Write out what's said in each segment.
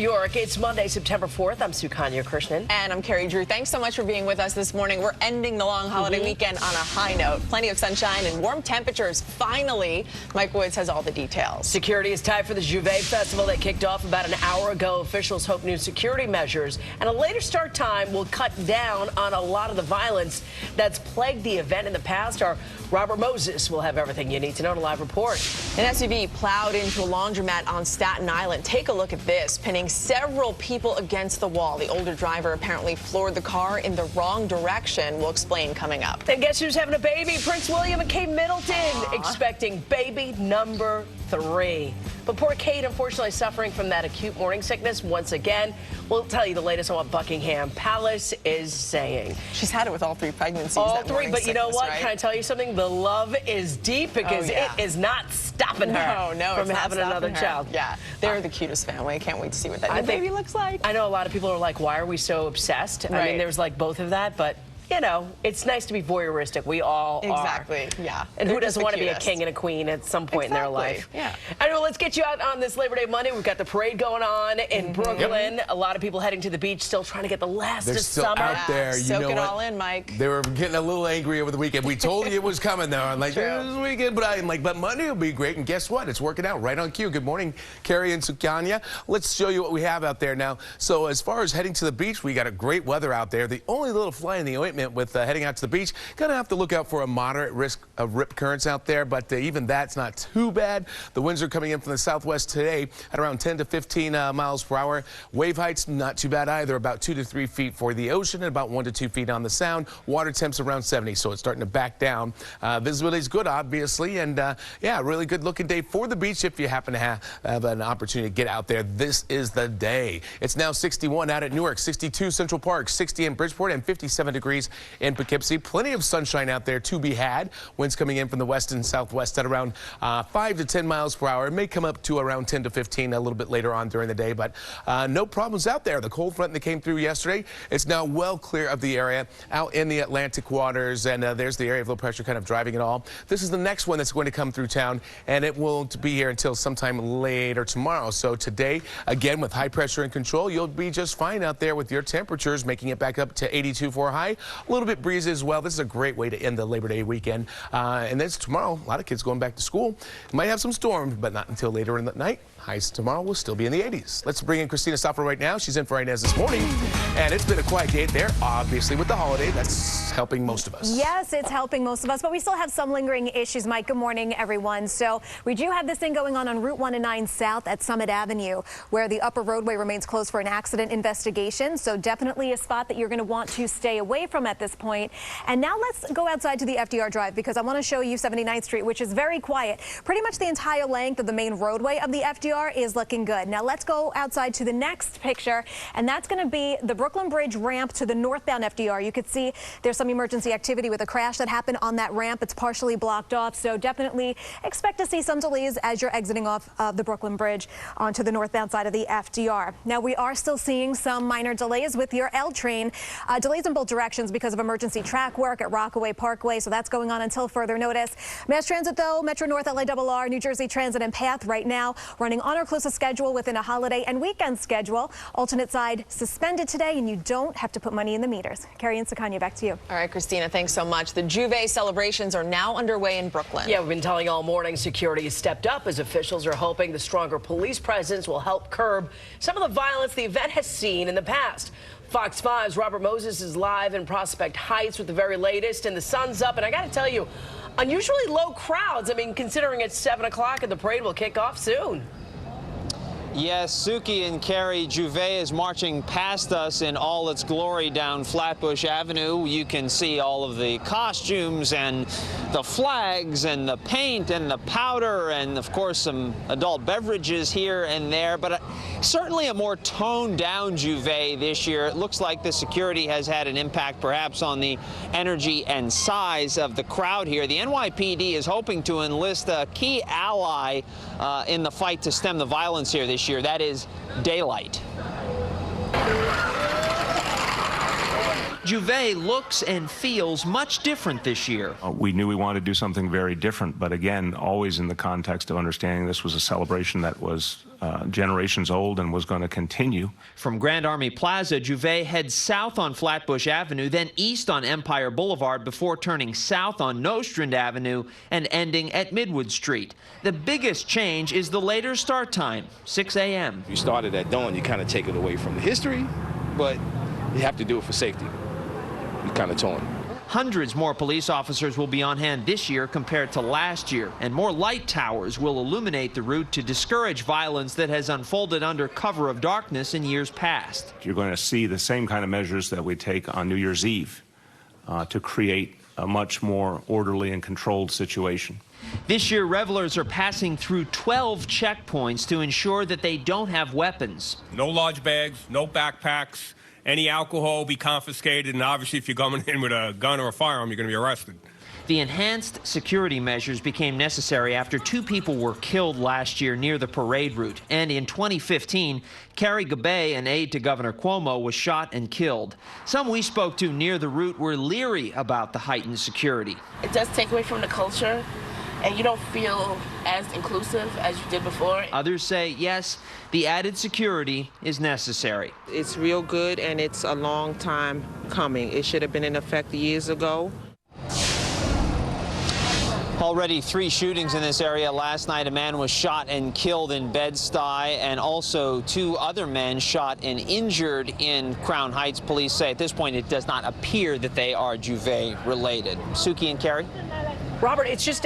York, it's Monday, September 4th. I'm Sukanya Krishnan. And I'm Kerry Drew. Thanks so much for being with us this morning. We're ending the long holiday weekend on a high note. Plenty of sunshine and warm temperatures. Finally, Mike Woods has all the details. Security is tight for the Juve Festival that kicked off about an hour ago. Officials hope new security measures and a later start time will cut down on a lot of the violence that's plagued the event in the past. Our Robert Moses will have everything you need to know in a live report. An SUV plowed into a laundromat on Staten Island. Take a look at this, pinning several people against the wall. The older driver apparently floored the car in the wrong direction. We'll explain coming up. And guess who's having a baby? Prince William and Kate Middleton expecting baby number 3. But poor Kate, unfortunately, suffering from that acute morning sickness once again. We'll tell you the latest on what Buckingham Palace is saying. She's had it with all 3 pregnancies. All 3, but you know what? Right? Can I tell you something? The love is deep because it is not stopping her from having another child. Yeah, they're the cutest family. I can't wait to see what that new baby looks like. I know a lot of people are like, why are we so obsessed? I mean, there's like both of that, but you know, it's nice to be voyeuristic. We all are. Yeah. And who doesn't want to be a king and a queen at some point in their life? Yeah. Anyway, let's get you out on this Labor Day Monday. We've got the parade going on in Brooklyn. A lot of people heading to the beach, still trying to get the last of summer. They're still out there. You Soak know it what? all in, Mike. They were getting a little angry over the weekend. We told you it was coming, though. I'm like, this weekend, but I'm like, but Monday will be great. And guess what? It's working out right on cue. Good morning, Kerry and Sukanya. Let's show you what we have out there now. So as far as heading to the beach, we got a great weather out there. The only little fly in the ointment with heading out to the beach, gonna have to look out for a moderate risk of rip currents out there, but even that's not too bad. The winds are coming in from the southwest today at around 10 to 15 miles per hour. Wave heights not too bad either, about 2 to 3 feet for the ocean and about 1 to 2 feet on the sound. Water temps around 70, so it's starting to back down. Visibility is good, obviously, and yeah, really good looking day for the beach if you happen to have an opportunity to get out there. This is the day. It's now 61 out at Newark, 62 Central Park, 60 in Bridgeport, and 57 degrees in Poughkeepsie. Plenty of sunshine out there to be had. Winds coming in from the west and southwest at around 5 to 10 miles per hour. It may come up to around 10 to 15 a little bit later on during the day, but no problems out there. The cold front that came through yesterday, it's now well clear of the area out in the Atlantic waters, and there's the area of low pressure kind of driving it all. This is the next one that's going to come through town, and it won't be here until sometime later tomorrow. So today, again, with high pressure in control, you'll be just fine out there with your temperatures, making it back up to 82 for a high. A little bit breezy as well. This is a great way to end the Labor Day weekend. And then tomorrow, a lot of kids going back to school. Might have some storms, but not until later in the night. Highs tomorrow will still be in the 80s. Let's bring in Christina Stoffer right now. She's in for Inez this morning. And it's been a quiet day there, obviously, with the holiday. That's helping most of us. Yes, it's helping most of us, but we still have some lingering issues, Mike. Good morning, everyone. So we do have this thing going on Route 109 South at Summit Avenue, where the upper roadway remains closed for an accident investigation. So definitely a spot that you're going to want to stay away from at this point. And now let's go outside to the FDR Drive, because I want to show you 79th Street, which is very quiet. Pretty much the entire length of the main roadway of the FDR is looking good. Now let's go outside to the next picture, and that's going to be the Brooklyn Bridge ramp to the northbound FDR. You could see there's some emergency activity with a crash that happened on that ramp. It's partially blocked off, so definitely expect to see some delays as you're exiting off of the Brooklyn Bridge onto the northbound side of the FDR. Now we are still seeing some minor delays with your L train. Delays in both directions because of emergency track work at Rockaway Parkway, so that's going on until further notice. Mass Transit, though, Metro North, LIRR, New Jersey Transit, and PATH right now running on or close to schedule within a holiday and weekend schedule. Alternate side suspended today, and you don't have to put money in the meters. Kerry and Sukanya, back to you. All right, Christina, thanks so much. The Juve celebrations are now underway in Brooklyn. Yeah, we've been telling you all morning security has stepped up as officials are hoping the stronger police presence will help curb some of the violence the event has seen in the past. Fox 5's Robert Moses is live in Prospect Heights with the very latest, and the sun's up, and I got to tell you, unusually low crowds. I mean, considering it's 7 o'clock and the parade will kick off soon. Yes, Suki and Kerry, Juve is marching past us in all its glory down Flatbush Avenue. You can see all of the costumes and the flags and the paint and the powder and, of course, some adult beverages here and there. But certainly a more toned-down Juve this year. It looks like the security has had an impact perhaps on the energy and size of the crowd here. The NYPD is hoping to enlist a key ally in the fight to stem the violence here this year. That is daylight. Juve looks and feels much different this year. We knew we wanted to do something very different, but again, always in the context of understanding this was a celebration that was generations old and was going to continue. From Grand Army Plaza, Juve heads south on Flatbush Avenue, then east on Empire Boulevard before turning south on Nostrand Avenue and ending at Midwood Street. The biggest change is the later start time, 6 a.m. You started at dawn, you kind of take it away from the history, but you have to do it for safety. You're kind of torn. Hundreds more police officers will be on hand this year compared to last year, and more light towers will illuminate the route to discourage violence that has unfolded under cover of darkness in years past. You're going to see the same kind of measures that we take on New Year's Eve to create a much more orderly and controlled situation. This year, revelers are passing through 12 checkpoints to ensure that they don't have weapons. No large bags, no backpacks. Any alcohol will be confiscated, and obviously if you're coming in with a gun or a firearm, you're going to be arrested. The enhanced security measures became necessary after 2 people were killed last year near the parade route. And in 2015, Kerry Drew, an aide to Governor Cuomo, was shot and killed. Some we spoke to near the route were leery about the heightened security. It does take away from the culture, and you don't feel as inclusive as you did before. Others say, yes, the added security is necessary. It's real good, and it's a long time coming. It should have been in effect years ago. Already 3 shootings in this area. Last night, a man was shot and killed in Bed-Stuy, and also 2 other men shot and injured in Crown Heights. Police say at this point it does not appear that they are Juve related. Suki and Kerry? Robert, it's just,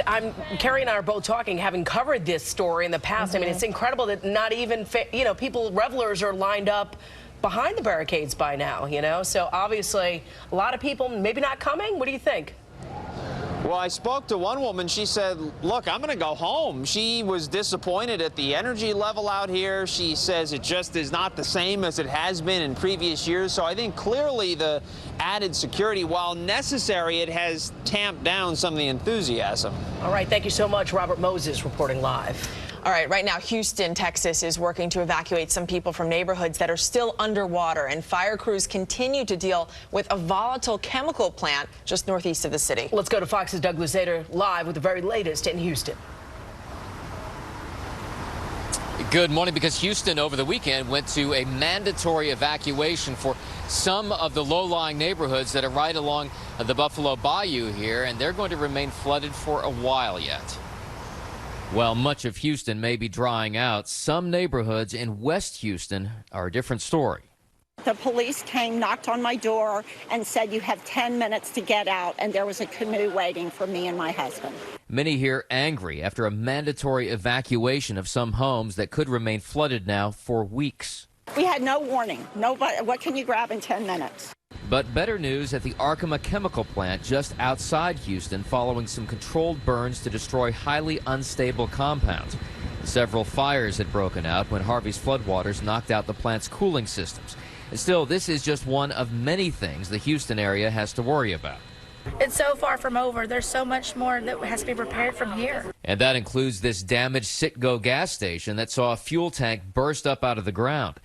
Kerry and I are both talking, having covered this story in the past. I mean, it's incredible that not even, revelers are lined up behind the barricades by now, So obviously, a lot of people maybe not coming. What do you think? Well, I spoke to one woman. She said, look, I'm going to go home. She was disappointed at the energy level out here. She says it just is not the same as it has been in previous years. So I think clearly the added security, while necessary, it has tamped down some of the enthusiasm. All right. Thank you so much. Robert Moses reporting live. All right, right now, Houston, Texas is working to evacuate some people from neighborhoods that are still underwater, and fire crews continue to deal with a volatile chemical plant just northeast of the city. Let's go to Fox's Doug Luzader live with the very latest in Houston. Good morning, because Houston over the weekend went to a mandatory evacuation for some of the low-lying neighborhoods that are right along the Buffalo Bayou here, and they're going to remain flooded for a while yet. While much of Houston may be drying out, some neighborhoods in West Houston are a different story. The police came, knocked on my door, and said, you have 10 minutes to get out, and there was a canoe waiting for me and my husband. Many here angry after a mandatory evacuation of some homes that could remain flooded now for weeks. We had no warning. Nobody, what can you grab in 10 minutes? But better news at the Arkema chemical plant just outside Houston following some controlled burns to destroy highly unstable compounds. Several fires had broken out when Harvey's floodwaters knocked out the plant's cooling systems. Still, this is just one of many things the Houston area has to worry about. It's so far from over. There's so much more that has to be repaired from here. And that includes this damaged Citgo gas station that saw a fuel tank burst up out of the ground.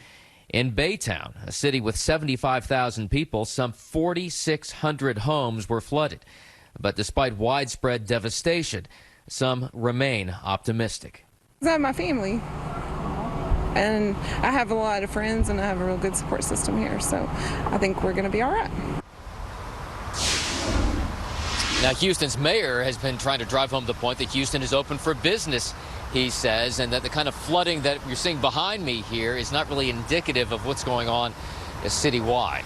In Baytown, a city with 75,000 people, some 4,600 homes were flooded. But despite widespread devastation, some remain optimistic. I have my family, and I have a lot of friends, and I have a real good support system here, so I think we're going to be all right. Now, Houston's mayor has been trying to drive home the point that Houston is open for business, he says, and that the kind of flooding that you're seeing behind me here is not really indicative of what's going on citywide.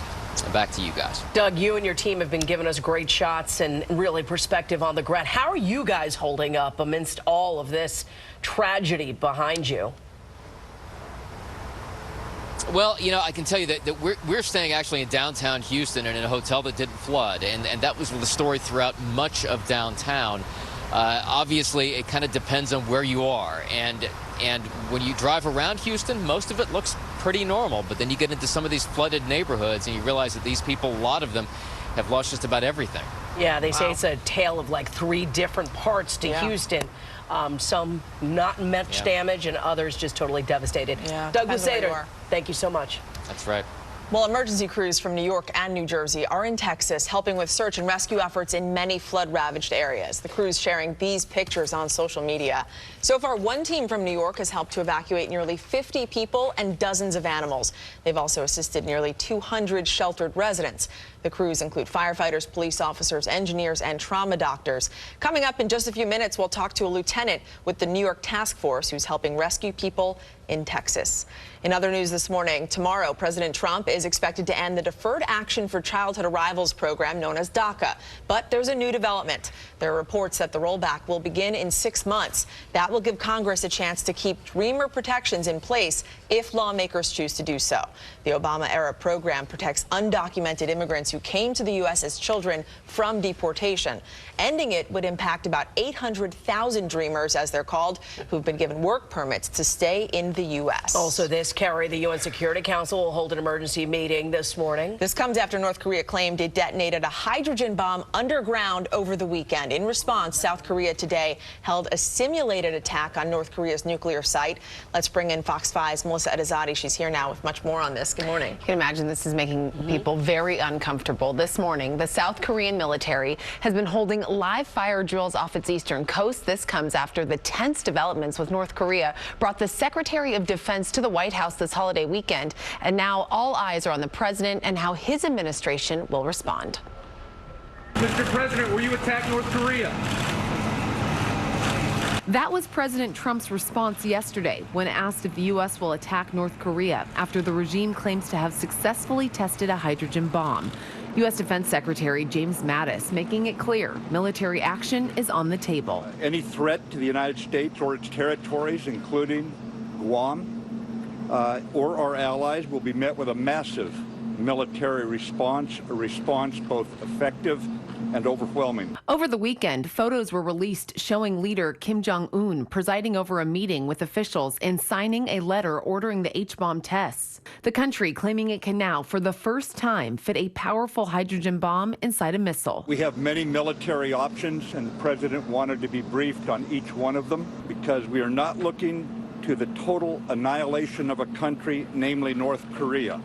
Back to you guys. Doug, you and your team have been giving us great shots and really perspective on the ground. How are you guys holding up amidst all of this tragedy behind you? Well, I can tell you that we're staying actually in downtown Houston and in a hotel that didn't flood, and that was the story throughout much of downtown. Obviously, it kind of depends on where you are, and when you drive around Houston, most of it looks pretty normal, but then you get into some of these flooded neighborhoods and you realize that these people, a lot of them, have lost just about everything. Yeah, they say it's a tale of like 3 different parts to Houston. Some not much damage and others just totally devastated. Yeah, Doug Luzader, thank you so much. That's right. Well, emergency crews from New York and New Jersey are in Texas helping with search and rescue efforts in many flood-ravaged areas. The crews sharing these pictures on social media. So far, one team from New York has helped to evacuate nearly 50 people and dozens of animals. They've also assisted nearly 200 sheltered residents. The crews include firefighters, police officers, engineers, and trauma doctors. Coming up in just a few minutes, we'll talk to a lieutenant with the New York task force who's helping rescue people in Texas. In other news this morning, tomorrow, President Trump is expected to end the Deferred Action for Childhood Arrivals program known as DACA. But there's a new development. There are reports that the rollback will begin in 6 months. That will give Congress a chance to keep Dreamer protections in place if lawmakers choose to do so. The Obama-era program protects undocumented immigrants who came to the U.S. as children from deportation. Ending it would impact about 800,000 Dreamers, as they're called, who've been given work permits to stay in the U.S. Also this, Kerry, the UN Security Council will hold an emergency meeting this morning. This comes after North Korea claimed it detonated a hydrogen bomb underground over the weekend. In response, South Korea today held a simulated attack on North Korea's nuclear site. Let's bring in Fox 5's Melissa Edizadeh. She's here now with much more on this. Good morning. You can imagine this is making people very uncomfortable. This morning, the South Korean military has been holding live fire drills off its eastern coast. This comes after the tense developments with North Korea brought the Secretary of Defense to the White House this holiday weekend. And now all eyes are on the president and how his administration will respond. Mr. President, will you attack North Korea? That was President Trump's response yesterday when asked if the U.S. will attack North Korea after the regime claims to have successfully tested a hydrogen bomb. U.S. Defense Secretary James Mattis making it clear military action is on the table. Any threat to the United States or its territories, including Guam, or our allies, will be met with a massive military response, a response both effective and overwhelming. Over the weekend, photos were released showing leader Kim Jong-un presiding over a meeting with officials and signing a letter ordering the H-bomb tests. The country claiming it can now, for the first time, fit a powerful hydrogen bomb inside a missile. We have many military options, and the president wanted to be briefed on each one of them because we are not looking to the total annihilation of a country, namely North Korea.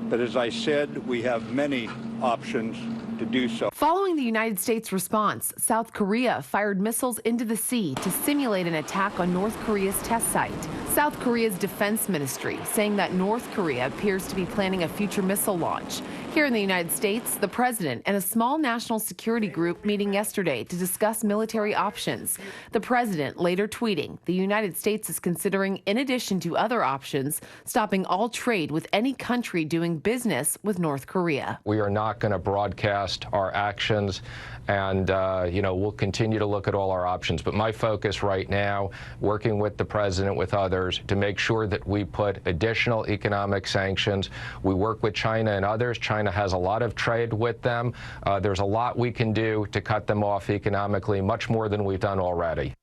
But as I said, we have many options to do so. Following the United States response, South Korea fired missiles into the sea to simulate an attack on North Korea's test site. South Korea's defense ministry saying that North Korea appears to be planning a future missile launch. Here in the United States, the president and a small national security group meeting yesterday to discuss military options. The president later tweeting, the United States is considering, in addition to other options, stopping all trade with any country doing business with North Korea. We are not going to broadcast our actions, and we'll continue to look at all our options. But my focus right now, working with the president, with others, to make sure that we put additional economic sanctions. We work with China and others. China has a lot of trade with them. There's a lot we can do to cut them off economically, much more than we've done already.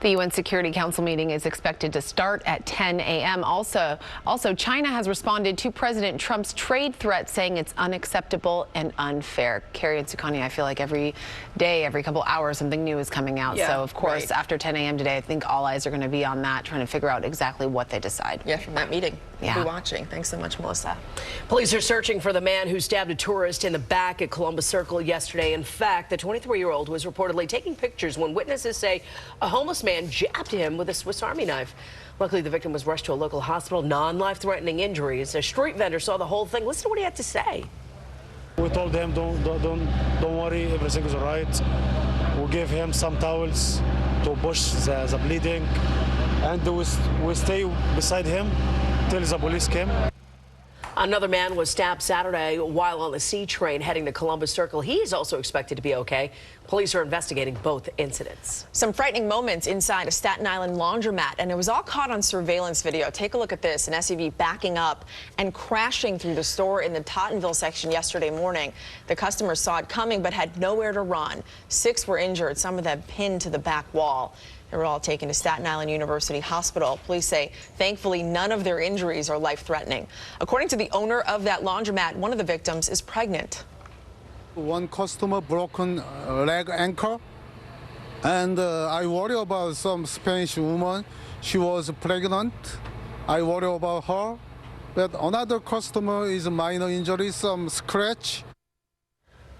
The UN Security Council meeting is expected to start at 10 a.m. Also, China has responded to President Trump's trade threat, saying it's unacceptable and unfair. Kerry and Sukanya, I feel like every day, every couple hours, something new is coming out. Yeah, so, of course, right. After 10 a.m. today, I think all eyes are going to be on that, trying to figure out exactly what they decide. Yeah, from that meeting. Yeah. We'll be watching. Thanks so much, Melissa. Police are searching for the man who stabbed a tourist in the back at Columbus Circle yesterday. In fact, the 23-year-old was reportedly taking pictures when witnesses say a homeless man jabbed him with a Swiss Army knife. Luckily, the victim was rushed to a local hospital, non-life-threatening injuries. A street vendor saw the whole thing. Listen to what he had to say. We told him, don't worry, everything is all right. We gave him some towels to push the bleeding, and we stay beside him till the police came. Another man was stabbed Saturday while on the C train heading to Columbus Circle. He is also expected to be okay. Police are investigating both incidents. Some frightening moments inside a Staten Island laundromat, and it was all caught on surveillance video. Take a look at this, an SUV backing up and crashing through the store in the Tottenville section yesterday morning. The customers saw it coming but had nowhere to run. 6 were injured, some of them pinned to the back wall. They were all taken to Staten Island University Hospital. Police say, thankfully, none of their injuries are life-threatening. According to the owner of that laundromat, one of the victims is pregnant. One customer broken leg ankle, and I worry about some Spanish woman. She was pregnant. I worry about her, but another customer is minor injury, some scratch.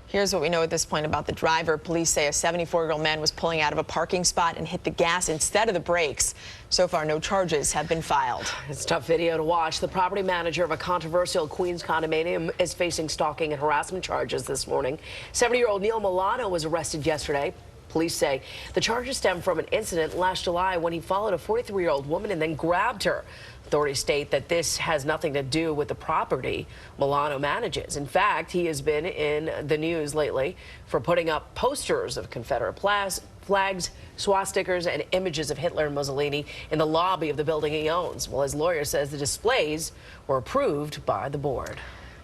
Here's what we know at this point about the driver. Police say a 74-year-old man was pulling out of a parking spot and hit the gas instead of the brakes. So far, no charges have been filed. It's a tough video to watch. The property manager of a controversial Queens condominium is facing stalking and harassment charges this morning. 70-year-old Neil Milano was arrested yesterday. Police say the charges stem from an incident last July when he followed a 43-year-old woman and then grabbed her. Authorities state that this has nothing to do with the property Milano manages. In fact, he has been in the news lately for putting up posters of Confederate flags, swastikas, and images of Hitler and Mussolini in the lobby of the building he owns. Well, his lawyer says the displays were approved by the board.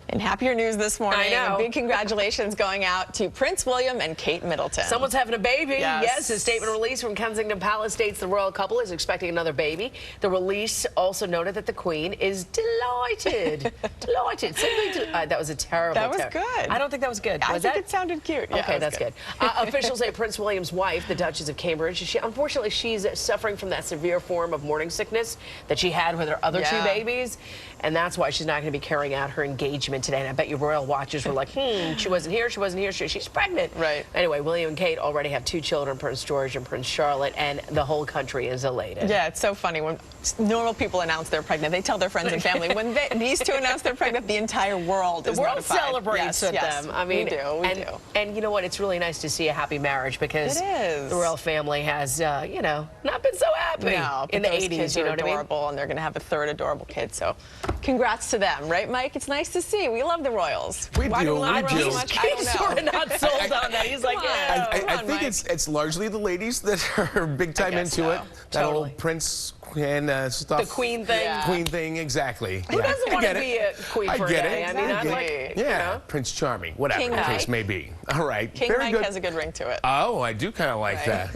In happier news this morning, I know. A big congratulations going out to Prince William and Kate Middleton. Someone's having a baby. Yes. A statement released from Kensington Palace states the royal couple is expecting another baby. The release also noted that the Queen is delighted. Delighted. Simply that was a terrible. That was good. I don't think that was good. I think it sounded cute. Yeah, okay, that's good. Officials say Prince William's wife, the Duchess of Cambridge, unfortunately, she's suffering from that severe form of morning sickness that she had with her other two babies. And that's why she's not going to be carrying out her engagement today. And I bet you royal watchers were like, she wasn't here, she's pregnant. Right. Anyway, William and Kate already have 2 children, Prince George and Prince Charlotte, and the whole country is elated. Yeah, it's so funny when normal people announce they're pregnant. They tell their friends and family. When these two announce they're pregnant, the entire world is notified. The world celebrates with them. I mean, we do. And you know what? It's really nice to see a happy marriage because the royal family has, you know, not been so happy in the 80s. Kids are adorable, and they're going to have a third adorable kid. So, congrats to them, right, Mike? It's nice to see. We love the royals. Why do we love the royals? Much? I don't know. Sort of not sold on that. He's like, I think it's largely the ladies that are big time into it. That old Prince and stuff. The Queen thing. Yeah. Queen thing, exactly. Who doesn't want to be a queen for a day? I mean, I'm like, you know? Prince Charming, whatever the case may be. All right. King Mike has a good ring to it. Oh, I do kind of like that.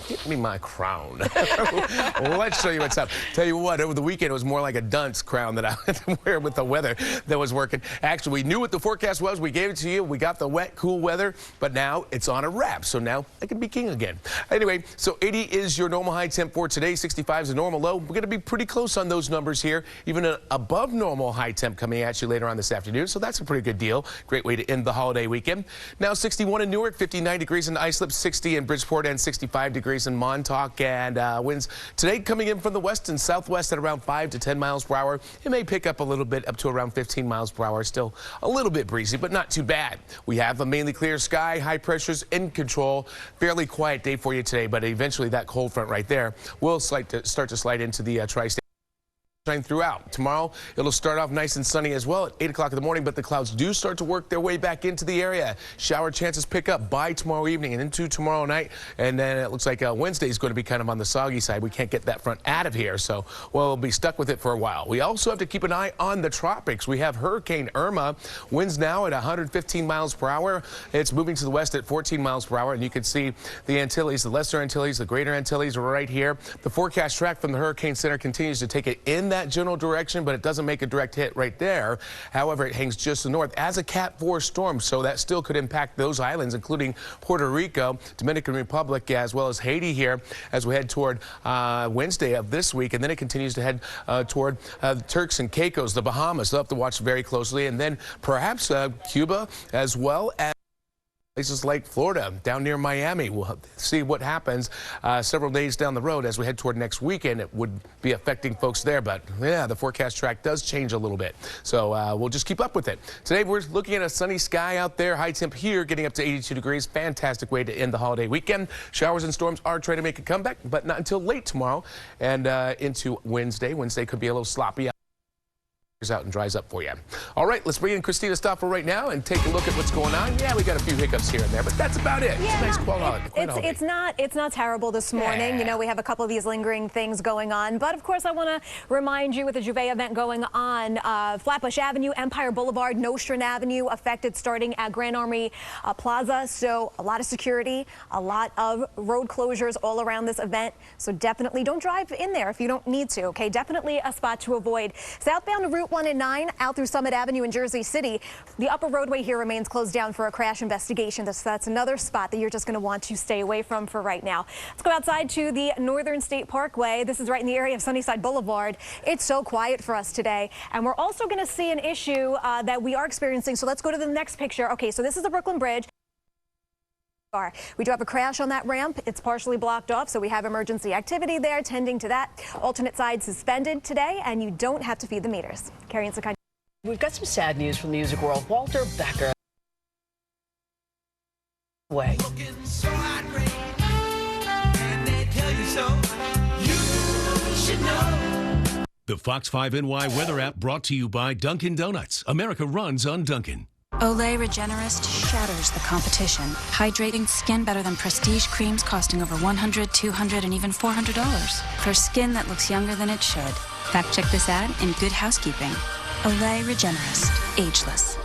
Give me my crown. Let's show you what's up. Tell you what, over the weekend, it was more like a dunce crown that I had to wear with the weather that was working. Actually, we knew what the forecast was. We gave it to you. We got the wet, cool weather, but now it's on a wrap. So now I can be king again. Anyway, so 80 is your normal high temp for today. 65 is the normal low. We're going to be pretty close on those numbers here. Even an above normal high temp coming at you later on this afternoon. So that's a pretty good deal. Great way to end the holiday weekend. Now 61 in Newark, 59 degrees in Islip, 60 in Bridgeport, and 65 degrees in Montauk. And winds today coming in from the west and southwest at around 5 to 10 miles per hour. It may pick up a little bit up to around 15 miles per hour. Still a little bit breezy, but not too bad. We have a mainly clear sky, high pressures in control. Fairly quiet day for you today, but eventually that cold front right there will start to slide into the tri-state throughout. Tomorrow, it'll start off nice and sunny as well at 8 o'clock in the morning, but the clouds do start to work their way back into the area. Shower chances pick up by tomorrow evening and into tomorrow night, and then it looks like Wednesday is going to be kind of on the soggy side. We can't get that front out of here, so we'll be stuck with it for a while. We also have to keep an eye on the tropics. We have Hurricane Irma. Winds now at 115 miles per hour. It's moving to the west at 14 miles per hour, and you can see the Antilles, the Lesser Antilles, the Greater Antilles right here. The forecast track from the Hurricane Center continues to take it in that general direction, but it doesn't make a direct hit right there. However, it hangs just to the north as a Cat 4 storm, so that still could impact those islands, including Puerto Rico, Dominican Republic, as well as Haiti here as we head toward Wednesday of this week, and then it continues to head toward Turks and Caicos, the Bahamas. They'll have to watch very closely, and then perhaps Cuba as well as places like Florida, down near Miami. We'll see what happens several days down the road as we head toward next weekend. It would be affecting folks there, but yeah, the forecast track does change a little bit. So we'll just keep up with it. Today, we're looking at a sunny sky out there. High temp here getting up to 82 degrees. Fantastic way to end the holiday weekend. Showers and storms are trying to make a comeback, but not until late tomorrow and into Wednesday. Wednesday could be a little sloppy out and dries up for you. All right, let's bring in Christina Stoffer right now and take a look at what's going on. Yeah, we got a few hiccups here and there, but that's about it. Yeah, it's a nice it's not terrible this morning. Yeah. You know, we have a couple of these lingering things going on, but of course I want to remind you with the Juve event going on, Flatbush Avenue, Empire Boulevard, Nostrand Avenue affected starting at Grand Army Plaza. So a lot of security, a lot of road closures all around this event. So definitely don't drive in there if you don't need to. Okay, definitely a spot to avoid. Southbound Route 1 and 9 out through Summit Avenue in Jersey City. The upper roadway here remains closed down for a crash investigation. That's another spot that you're just going to want to stay away from for right now. Let's go outside to the Northern State Parkway. This is right in the area of Sunnyside Boulevard. It's so quiet for us today. And we're also going to see an issue that we are experiencing. So let's go to the next picture. Okay, so this is the Brooklyn Bridge. We do have a crash on that ramp. It's partially blocked off, so we have emergency activity there tending to that. Alternate side suspended today, and you don't have to feed the meters. Kerry and Sukanya. We've got some sad news from the music world. Walter Becker. Way. The Fox 5 NY weather app brought to you by Dunkin' Donuts. America runs on Dunkin'. Olay Regenerist shatters the competition, hydrating skin better than prestige creams costing over $100, $200, and even $400. For skin that looks younger than it should. Fact check this ad in Good Housekeeping. Olay Regenerist, ageless.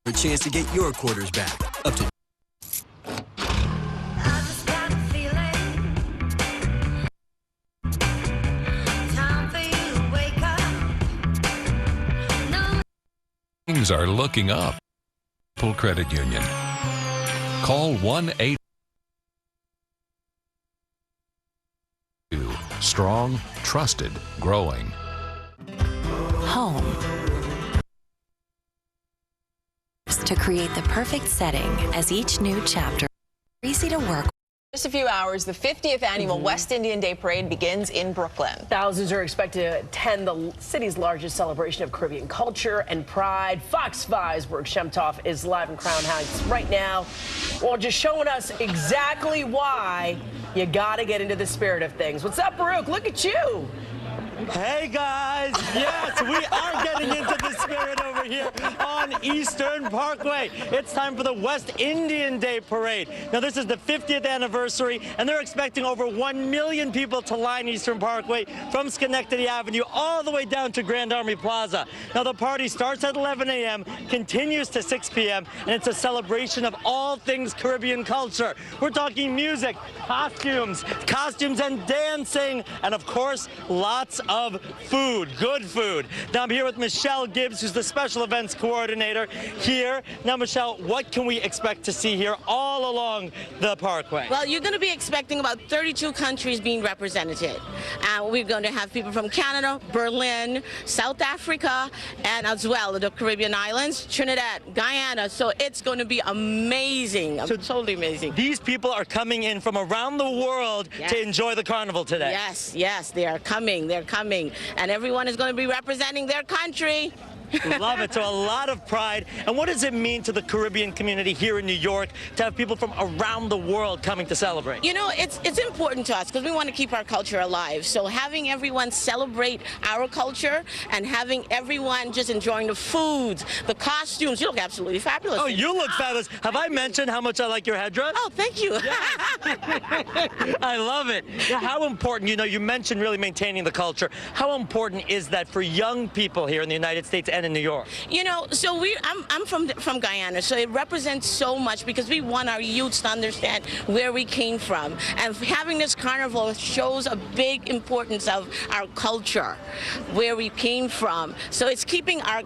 A chance to get your quarters back. Up to Things are looking up. Full Credit Union. Call 1-800. Strong, trusted, growing. Home. To create the perfect setting as each new chapter easy to work. Just a few hours, the 50th annual West Indian Day Parade begins in Brooklyn. Thousands are expected to attend the city's largest celebration of Caribbean culture and pride. Fox 5's Baruch Shemtov is live in Crown Heights right now. Well, just showing us exactly why you got to get into the spirit of things. What's up, Baruch? Look at you. Hey guys, yes, we are getting into the spirit over here on Eastern Parkway. It's time for the West Indian Day Parade. Now this is the 50th anniversary and they're expecting over 1 million people to line Eastern Parkway from Schenectady Avenue all the way down to Grand Army Plaza. Now the party starts at 11 a.m., continues to 6 p.m., and it's a celebration of all things Caribbean culture. We're talking music, costumes and dancing, and of course, lots of food, good food. Now I'm here with Michelle Gibbs, who's the special events coordinator here. Now, Michelle, what can we expect to see here all along the parkway? Well, you're going to be expecting about 32 countries being represented. We're going to have people from Canada, Berlin, South Africa, and as well the Caribbean islands, Trinidad, Guyana. So it's going to be amazing. Totally amazing. These people are coming in from around the world to enjoy the carnival today. Yes, they are coming. They're coming, and everyone is going to be representing their country. Love it. So a lot of pride. And what does it mean to the Caribbean community here in New York to have people from around the world coming to celebrate? You know, it's important to us because we want to keep our culture alive. So having everyone celebrate our culture and having everyone just enjoying the foods, the costumes. You look absolutely fabulous. Oh, you look fabulous. Have I mentioned how much I like your headdress? Oh, thank you. I love it. Now, how important, you mentioned really maintaining the culture. How important is that for young people here in the United States and in New York? You know, so I'm from Guyana, so it represents so much because we want our youths to understand where we came from. And having this carnival shows a big importance of our culture, where we came from. So it's keeping our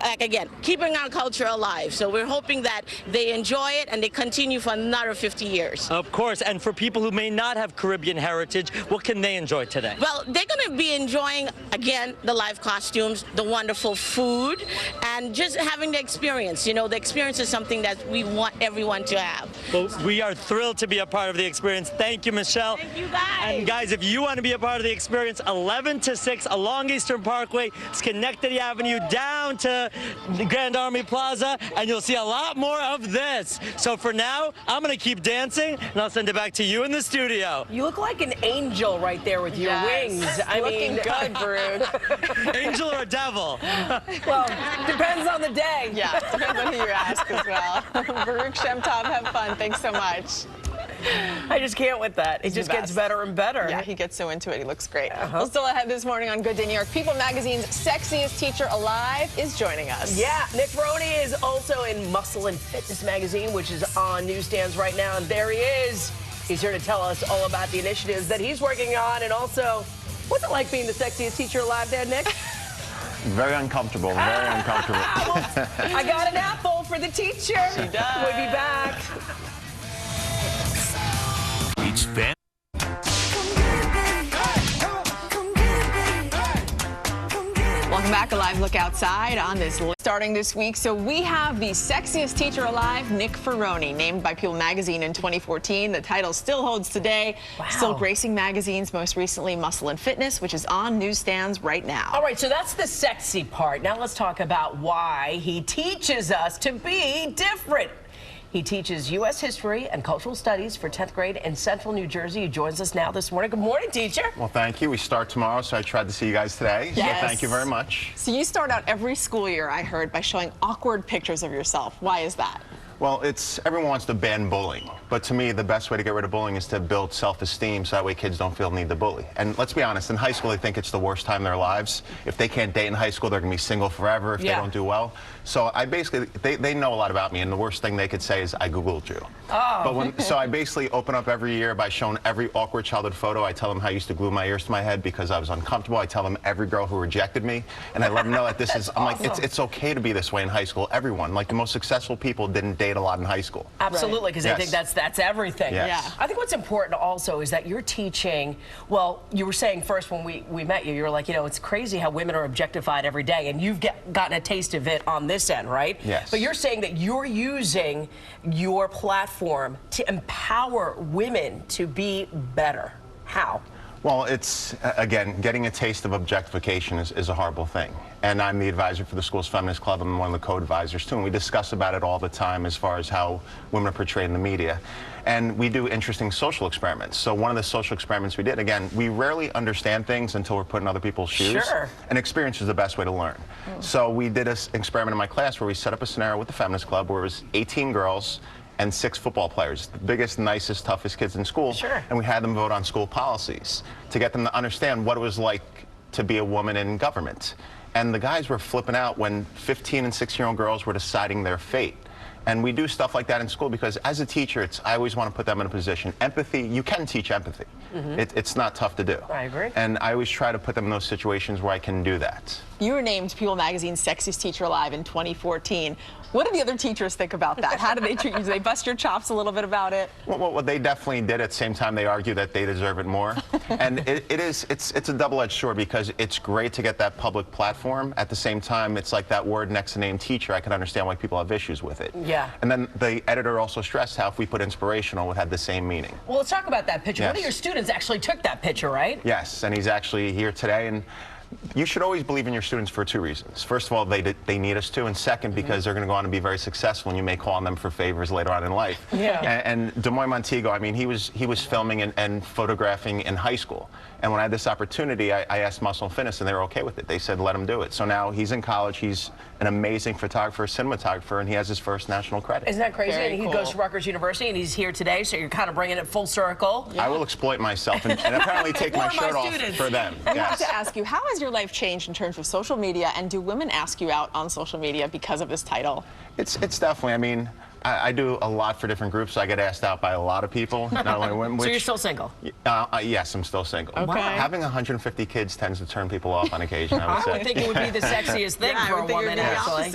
culture alive. So we're hoping that they enjoy it and they continue for another 50 years. Of course, and for people who may not have Caribbean heritage, what can they enjoy today? Well, they're going to be enjoying, again, the live costumes, the wonderful food, and just having the experience. You know, the experience is something that we want everyone to have. Well, we are thrilled to be a part of the experience. Thank you, Michelle. Thank you, guys. And guys, if you want to be a part of the experience, 11 to 6 along Eastern Parkway, Schenectady Avenue, down to Grand Army Plaza, and you'll see a lot more of this. So for now, I'm going to keep dancing, and I'll send it back to you in the studio. You look like an angel right there with your wings. I Looking mean, good, Baruch. Angel or devil? Well, depends on the day. Yeah, depends on who you ask as well. Baruch Shemtov, have fun. Thanks so much. I just can't with that. It just gets better and better. Yeah, he gets so into it. He looks great. Well, still ahead this morning on Good Day New York, People Magazine's Sexiest Teacher Alive is joining us. Yeah, Nick Ferroni is also in Muscle and Fitness magazine, which is on newsstands right now, and there he is. He's here to tell us all about the initiatives that he's working on, and also, what's it like being the sexiest teacher alive there, Nick? Very uncomfortable, very uncomfortable. I got an apple for the teacher. She does. We'll be back. Each fan. Welcome back. A live look outside on this list starting this week. So we have the sexiest teacher alive, Nick Ferroni, named by People Magazine in 2014. The title still holds today. Wow. Still gracing magazines, most recently Muscle and Fitness, which is on newsstands right now. All right, so that's the sexy part. Now let's talk about why he teaches us to be different. He teaches U.S. history and cultural studies for 10th grade in Central New Jersey. He joins us now this morning. Good morning, teacher. Well, thank you. We start tomorrow, so I tried to see you guys today. Yes. So thank you very much. So you start out every school year, I heard, by showing awkward pictures of yourself. Why is that? Well, everyone wants to ban bullying, but to me, the best way to get rid of bullying is to build self-esteem so that way kids don't feel the need to bully. And let's be honest, in high school, they think it's the worst time of their lives. If they can't date in high school, they're going to be single forever if they don't do well. So I basically, they know a lot about me, and the worst thing they could say is, I Googled you. Oh. So I basically open up every year by showing every awkward childhood photo. I tell them how I used to glue my ears to my head because I was uncomfortable. I tell them every girl who rejected me, and I let them know that this is, I'm like, it's okay to be this way in high school. Everyone, like the most successful people didn't date a lot in high school. Absolutely, because they think that's everything. Yes. Yeah. I think what's important also is that you're teaching, well, you were saying first when we met you, you were like, you know, it's crazy how women are objectified every day, and you've gotten a taste of it on this end, right? Yes. But you're saying that you're using your platform to empower women to be better. How? Well, it's, again, getting a taste of objectification is a horrible thing. And I'm the advisor for the school's feminist club. I'm one of the co-advisors, too. And we discuss about it all the time as far as how women are portrayed in the media. And we do interesting social experiments. So one of the social experiments we did, again, we rarely understand things until we're put in other people's shoes. Sure. And experience is the best way to learn. So we did an experiment in my class where we set up a scenario with the feminist club where it was 18 girls and 6 football players, the biggest, nicest, toughest kids in school. Sure. And we had them vote on school policies to get them to understand what it was like to be a woman in government. And the guys were flipping out when 15 and 16-year-old girls were deciding their fate. And we do stuff like that in school because as a teacher, I always want to put them in a position. Empathy, you can teach empathy. It's not tough to do. I agree. And I always try to put them in those situations where I can do that. You were named People Magazine's Sexiest Teacher Alive in 2014. What do the other teachers think about that? How do they treat you? Do they bust your chops a little bit about it? Well, they definitely did. At the same time, they argue that they deserve it more. And it's a double-edged sword because it's great to get that public platform. At the same time, it's like that word next to name teacher. I can understand why people have issues with it. Yeah. And then the editor also stressed how if we put inspirational, it would have the same meaning. Well, let's talk about that picture. Yes. One of your students actually took that picture, right? Yes, and he's actually here today. And you should always believe in your students for 2 reasons. First of all, they need us to, and second, because they're going to go on to be very successful, and you may call on them for favors later on in life. Yeah. And Des Moines Montego, I mean, he was filming and photographing in high school. And when I had this opportunity, I asked Muscle and Fitness, and they were okay with it. They said, let him do it. So now he's in college. He's an amazing photographer, cinematographer, and he has his first national credit. Isn't that crazy? Very And he cool. goes to Rutgers University, and he's here today, so you're kind of bringing it full circle. I will exploit myself and apparently take my shirt off for them. I have Yes. to ask you, how has your life changed in terms of social media, and do women ask you out on social media because of this title? It's definitely, I mean, I do a lot for different groups, so I get asked out by a lot of people. Not only women, So you're still single? Yes, I'm still single. Okay. Having 150 kids tends to turn people off on occasion, I would say. I would think it would be the sexiest thing for a woman, actually.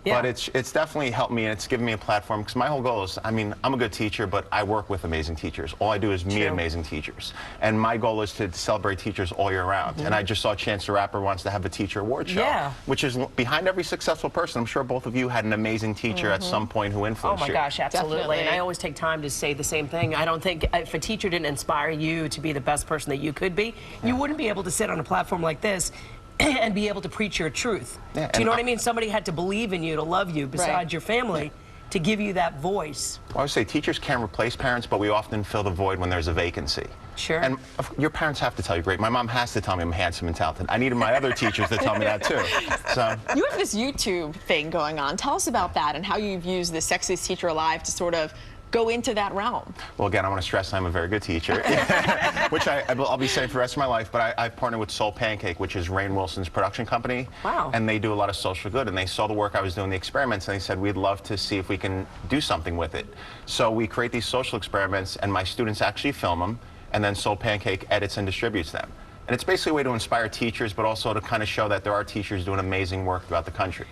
Yeah. But it's definitely helped me, and it's given me a platform, because my whole goal is, I mean, I'm a good teacher, but I work with amazing teachers. All I do is meet amazing teachers. And my goal is to celebrate teachers all year round. And I just saw Chance the Rapper wants to have a teacher award show, which is behind every successful person. I'm sure both of you had an amazing teacher at some point who influenced you. Oh my gosh, absolutely. Definitely. And I always take time to say the same thing. I don't think if a teacher didn't inspire you to be the best person that you could be, you wouldn't be able to sit on a platform like this and be able to preach your truth. Yeah, Do you know what I mean? Somebody had to believe in you, to love you, besides your family, to give you that voice. Well, I would say teachers can't replace parents, but we often fill the void when there's a vacancy. Sure. And your parents have to tell you, great. My mom has to tell me I'm handsome and talented. I needed my other teachers to tell me that, too. So You have this YouTube thing going on. Tell us about that and how you've used the Sexiest Teacher Alive to sort of go into that realm? Well, again, I want to stress I'm a very good teacher, which I'll be saying for the rest of my life, but I've partnered with Soul Pancake, which is Rainn Wilson's production company. Wow. And they do a lot of social good, and they saw the work I was doing, the experiments, and they said, we'd love to see if we can do something with it. So we create these social experiments, and my students actually film them, and then Soul Pancake edits and distributes them. And it's basically a way to inspire teachers, but also to kind of show that there are teachers doing amazing work throughout the country.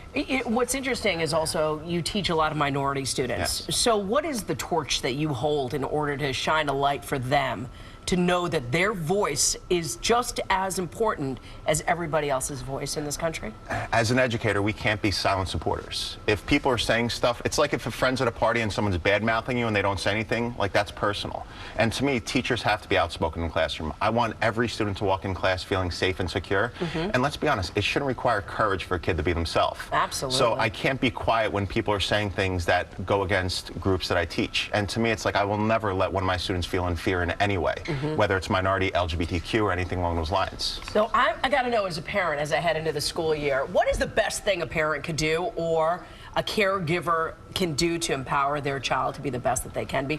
What's interesting is also you teach a lot of minority students. Yes. So what is the torch that you hold in order to shine a light for them to know that their voice is just as important as everybody else's voice in this country? As an educator, we can't be silent supporters. If people are saying stuff, it's like if a friend's at a party and someone's bad-mouthing you and they don't say anything, like that's personal. And to me, teachers have to be outspoken in the classroom. I want every student to walk in class feeling safe and secure. And let's be honest, it shouldn't require courage for a kid to be themselves. Absolutely. So I can't be quiet when people are saying things that go against groups that I teach. And to me, it's like I will never let one of my students feel in fear in any way. Whether it's minority, LGBTQ, or anything along those lines. So I got to know, as a parent, as I head into the school year, what is the best thing a parent could do or a caregiver can do to empower their child to be the best that they can be,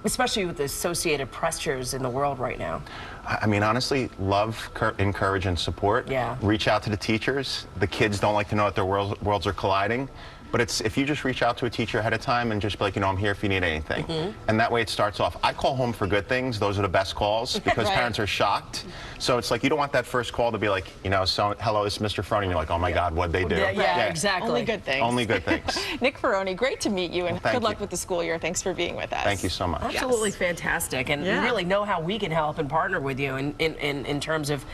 especially with the associated pressures in the world right now? I mean, honestly, love, encourage, and support. Yeah. Reach out to the teachers. The kids don't like to know that their worlds are colliding. But it's if you just reach out to a teacher ahead of time and just be like, you know, I'm here if you need anything. And that way it starts off. I call home for good things. Those are the best calls because parents are shocked. So it's like you don't want that first call to be like, you know, so, hello, it's Mr. Ferroni. And you're like, oh my God, what'd they do? Yeah, exactly. Only good things. Only good things. Nick Ferroni, great to meet you, and Well, good luck with the school year. Thanks for being with us. Thank you so much. Absolutely fantastic, and we really know how we can help and partner with you in terms of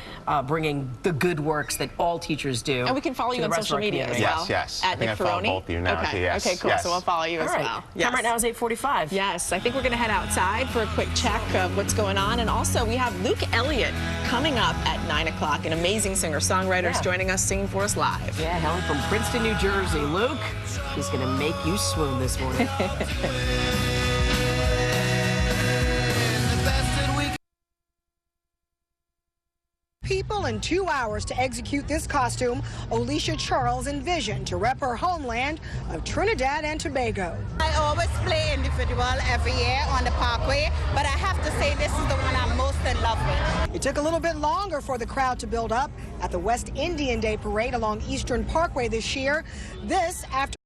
bringing the good works that all teachers do. And we can follow you on social media as well. Yes. At I think Nick I follow Ferroni. both of you now. Okay. Yes. Okay, cool. Yes. So we'll follow you as All right. well. Time right now is 8:45. Yes, I think we're going to head outside for a quick check of what's going on. And also, we have Luke Elliott coming up at 9 o'clock, an amazing singer-songwriter joining us, singing for us live. Yeah, Helen from Princeton, New Jersey. Luke, he's going to make you swoon this morning. People in 2 hours to execute this costume Alicia Charles envisioned to rep her homeland of Trinidad and Tobago. I always play individual every year on the Parkway, but I have to say this is the one I'm most in love with. It took a little bit longer for the crowd to build up at the West Indian Day Parade along Eastern Parkway this year. This after